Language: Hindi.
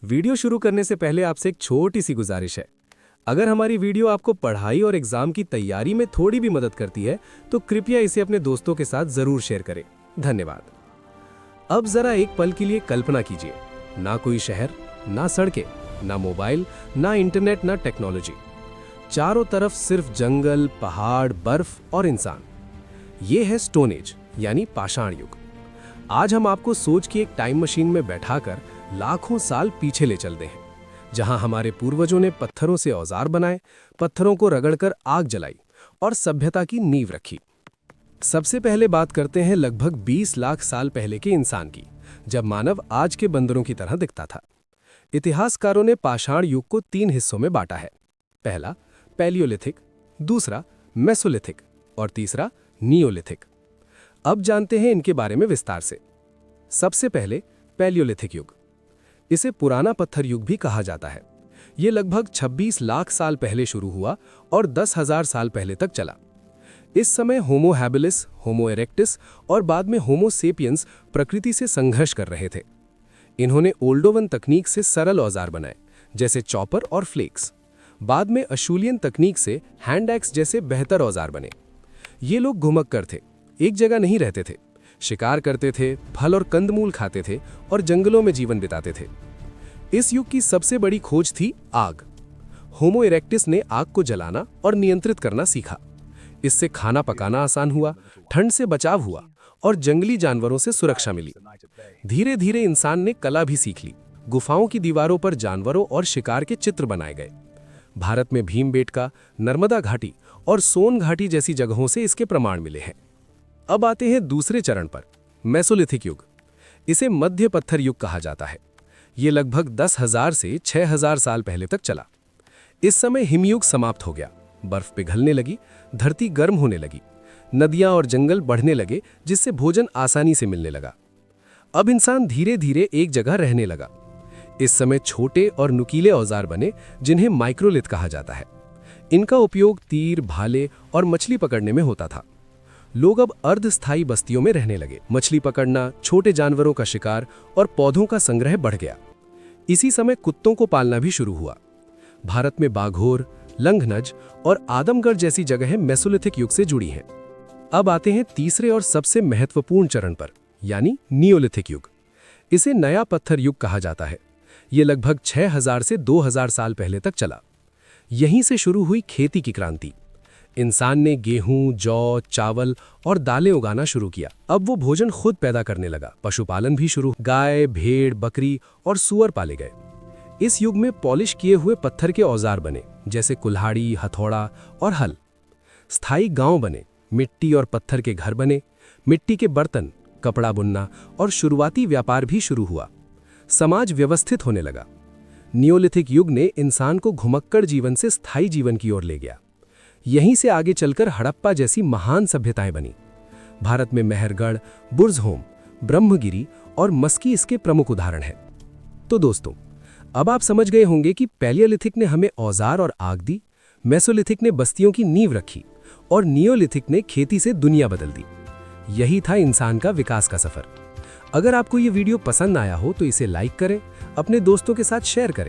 वीडियो शुरू करने से पहले आपसे एक छोटी सी गुजारिश है। अगर हमारी वीडियो आपको पढ़ाई और एग्जाम की तैयारी में थोड़ी भी मदद करती है तो कृपया इसे अपने दोस्तों के साथ जरूर शेयर करें। धन्यवाद। अब जरा एक पल के लिए कल्पना कीजिए, ना कोई शहर, ना सड़कें, ना मोबाइल, ना इंटरनेट, ना टेक्नोलॉजी। चारों तरफ सिर्फ जंगल, पहाड़, बर्फ और इंसान। ये है स्टोन एज यानी पाषाण युग। आज हम आपको सोच की एक टाइम मशीन में बैठाकर लाखों साल पीछे ले चलते हैं, जहां हमारे पूर्वजों ने पत्थरों से औजार बनाए, पत्थरों को रगड़कर आग जलाई और सभ्यता की नींव रखी। सबसे पहले बात करते हैं लगभग 20 लाख साल पहले के इंसान की, जब मानव आज के बंदरों की तरह दिखता था। इतिहासकारों ने पाषाण युग को 3 हिस्सों में बांटा है। पहला पैलियोलिथिक, दूसरा मेसोलिथिक और तीसरा नियोलिथिक। अब जानते हैं इनके बारे में विस्तार से। सबसे पहले पैलियोलिथिक युग। इसे पुराना पत्थर युग भी कहा जाता है। ये लगभग 26 लाख साल पहले शुरू हुआ और 10,000 साल पहले तक चला। इस समय होमो हैबिलिस, होमो इरेक्टिस और बाद में होमो सेपियंस प्रकृति से संघर्ष कर रहे थे। इन्होंने ओल्डोवन तकनीक से सरल औजार बनाए, जैसे चॉपर और फ्लेक्स। बाद में अशूलियन तकनीक से हैंड एक्स जैसे बेहतर औजार बने। ये लोग घुमक्कर थे, एक जगह नहीं रहते थे। शिकार करते थे, फल और कंदमूल खाते थे और जंगलों में जीवन बिताते थे। इस युग की सबसे बड़ी खोज थी आग। होमो इरेक्टिस ने आग को जलाना और नियंत्रित करना सीखा। इससे खाना पकाना आसान हुआ, ठंड से बचाव हुआ और जंगली जानवरों से सुरक्षा मिली। धीरे धीरे इंसान ने कला भी सीख ली। गुफाओं की दीवारों पर जानवरों और शिकार के चित्र बनाए गए। भारत में भीमबेटका, नर्मदा घाटी और सोन घाटी जैसी जगहों से इसके प्रमाण मिले हैं। अब आते हैं दूसरे चरण पर, मेसोलिथिक युग। इसे मध्य पत्थर युग कहा जाता है। ये लगभग 10,000 से 6,000 साल पहले तक चला। इस समय हिमयुग समाप्त हो गया, बर्फ पिघलने लगी, धरती गर्म होने लगी, नदियां और जंगल बढ़ने लगे, जिससे भोजन आसानी से मिलने लगा। अब इंसान धीरे धीरे एक जगह रहने लगा। इस समय छोटे और नुकीले औजार बने, जिन्हें माइक्रोलिथ कहा जाता है। इनका उपयोग तीर, भाले और मछली पकड़ने में होता था। लोग अब अर्धस्थायी बस्तियों में रहने लगे। मछली पकड़ना, छोटे जानवरों का शिकार और पौधों का संग्रह बढ़ गया। इसी समय कुत्तों को पालना भी शुरू हुआ। भारत में बाघोर, लंघनज और आदमगढ़ जैसी जगहें मेसोलिथिक युग से जुड़ी हैं। अब आते हैं तीसरे और सबसे महत्वपूर्ण चरण पर, यानी नियोलिथिक युग। इसे नया पत्थर युग कहा जाता है। ये लगभग 6,000 से 2,000 साल पहले तक चला। यहीं से शुरू हुई खेती की क्रांति। इंसान ने गेहूं, जौ, चावल और दालें उगाना शुरू किया। अब वो भोजन खुद पैदा करने लगा। पशुपालन भी शुरू, गाय, भेड़, बकरी और सूअर पाले गए। इस युग में पॉलिश किए हुए पत्थर के औजार बने, जैसे कुल्हाड़ी, हथौड़ा और हल। स्थायी गांव बने, मिट्टी और पत्थर के घर बने, मिट्टी के बर्तन, कपड़ा बुनना और शुरुआती व्यापार भी शुरू हुआ। समाज व्यवस्थित होने लगा। नियोलिथिक युग ने इंसान को घुमक्कड़ जीवन से स्थायी जीवन की ओर ले गया। यहीं से आगे चलकर हड़प्पा जैसी महान सभ्यताएं बनी। भारत में मेहरगढ़, बुर्ज़होम, ब्रह्मगिरी और मस्की इसके प्रमुख उदाहरण हैं। तो दोस्तों, अब आप समझ गए होंगे कि पैलियोलिथिक ने हमें औजार और आग दी, मेसोलिथिक ने बस्तियों की नींव रखी और नियोलिथिक ने खेती से दुनिया बदल दी। यही था इंसान का विकास का सफर। अगर आपको ये वीडियो पसंद आया हो तो इसे लाइक करें, अपने दोस्तों के साथ शेयर करें